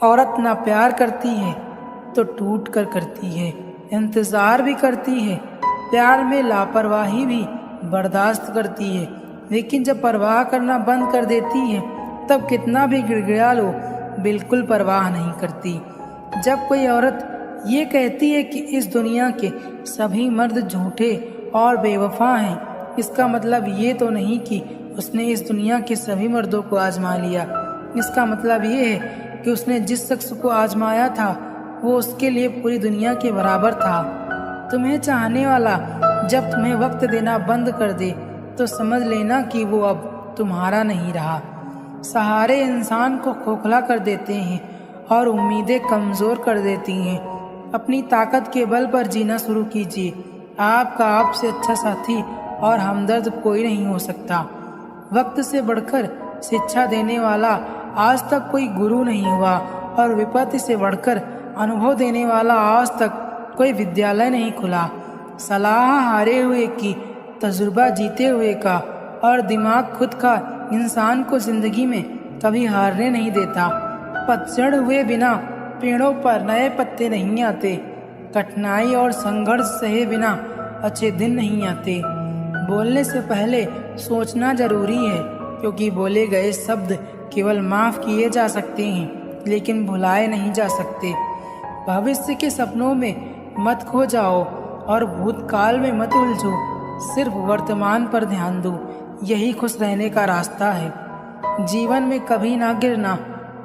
औरत ना प्यार करती है तो टूट कर करती है, इंतज़ार भी करती है, प्यार में लापरवाही भी बर्दाश्त करती है, लेकिन जब परवाह करना बंद कर देती है तब कितना भी गिड़गिड़ा लो बिल्कुल परवाह नहीं करती। जब कोई औरत ये कहती है कि इस दुनिया के सभी मर्द झूठे और बेवफा हैं, इसका मतलब ये तो नहीं कि उसने इस दुनिया के सभी मर्दों को आजमा लिया। इसका मतलब ये है कि उसने जिस शख्स को आजमाया था वो उसके लिए पूरी दुनिया के बराबर था। तुम्हें चाहने वाला जब तुम्हें वक्त देना बंद कर दे तो समझ लेना कि वो अब तुम्हारा नहीं रहा। सहारे इंसान को खोखला कर देते हैं और उम्मीदें कमज़ोर कर देती हैं। अपनी ताकत के बल पर जीना शुरू कीजिए। आपका आपसे अच्छा साथी और हमदर्द कोई नहीं हो सकता। वक्त से बढ़कर शिक्षा देने वाला आज तक कोई गुरु नहीं हुआ और विपत्ति से बढ़कर अनुभव देने वाला आज तक कोई विद्यालय नहीं खुला। सलाह हारे हुए की, तजुर्बा जीते हुए का और दिमाग खुद का इंसान को जिंदगी में कभी हारने नहीं देता। पतझड़ हुए बिना पेड़ों पर नए पत्ते नहीं आते। कठिनाई और संघर्ष सहे बिना अच्छे दिन नहीं आते। बोलने से पहले सोचना जरूरी है, क्योंकि बोले गए शब्द केवल माफ़ किए जा सकते हैं लेकिन भुलाए नहीं जा सकते। भविष्य के सपनों में मत खो जाओ और भूतकाल में मत उलझो। सिर्फ वर्तमान पर ध्यान दो, यही खुश रहने का रास्ता है। जीवन में कभी ना गिरना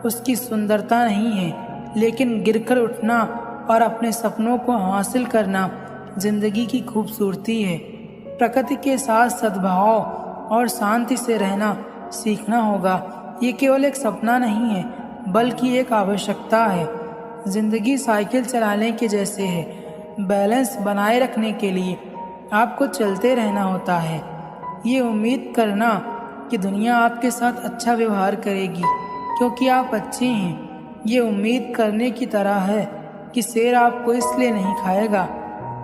उसकी सुंदरता नहीं है, लेकिन गिरकर उठना और अपने सपनों को हासिल करना जिंदगी की खूबसूरती है। प्रकृति के साथ सद्भाव और शांति से रहना सीखना होगा। ये केवल एक सपना नहीं है बल्कि एक आवश्यकता है। जिंदगी साइकिल चलाने के जैसे है। बैलेंस बनाए रखने के लिए आपको चलते रहना होता है। ये उम्मीद करना कि दुनिया आपके साथ अच्छा व्यवहार करेगी क्योंकि आप अच्छे हैं, ये उम्मीद करने की तरह है कि शेर आपको इसलिए नहीं खाएगा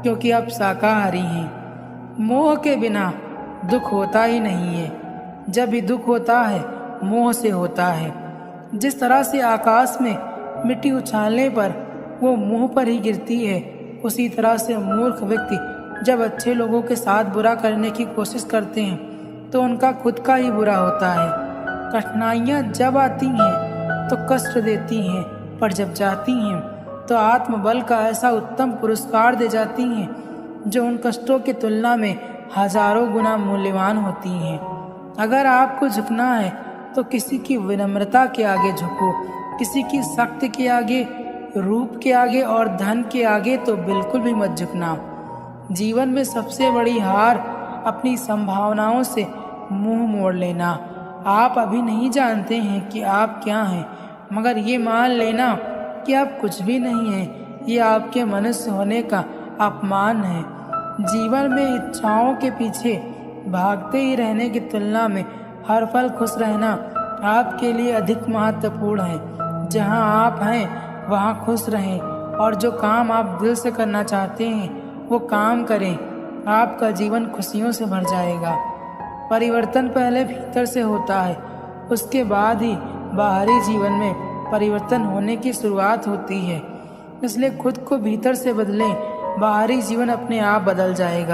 क्योंकि आप शाकाहारी हैं। मोह के बिना दुख होता ही नहीं है। जब भी दुख होता है मोह से होता है। जिस तरह से आकाश में मिट्टी उछालने पर वो मुंह पर ही गिरती है, उसी तरह से मूर्ख व्यक्ति जब अच्छे लोगों के साथ बुरा करने की कोशिश करते हैं तो उनका खुद का ही बुरा होता है। कठिनाइयाँ जब आती हैं तो कष्ट देती हैं, पर जब जाती हैं तो आत्मबल का ऐसा उत्तम पुरस्कार दे जाती हैं जो उन कष्टों की तुलना में हजारों गुना मूल्यवान होती हैं। अगर आपको झुकना है तो किसी की विनम्रता के आगे झुको, किसी की शक्ति के आगे, रूप के आगे और धन के आगे तो बिल्कुल भी मत झुकना। जीवन में सबसे बड़ी हार अपनी संभावनाओं से मुंह मोड़ लेना। आप अभी नहीं जानते हैं कि आप क्या हैं, मगर ये मान लेना कि आप कुछ भी नहीं हैं, ये आपके मनुष्य होने का अपमान है। जीवन में इच्छाओं के पीछे भागते ही रहने की तुलना में हर पल खुश रहना आपके लिए अधिक महत्वपूर्ण है। जहां आप हैं वहां खुश रहें और जो काम आप दिल से करना चाहते हैं वो काम करें। आपका जीवन खुशियों से भर जाएगा। परिवर्तन पहले भीतर से होता है, उसके बाद ही बाहरी जीवन में परिवर्तन होने की शुरुआत होती है। इसलिए खुद को भीतर से बदलें, बाहरी जीवन अपने आप बदल जाएगा।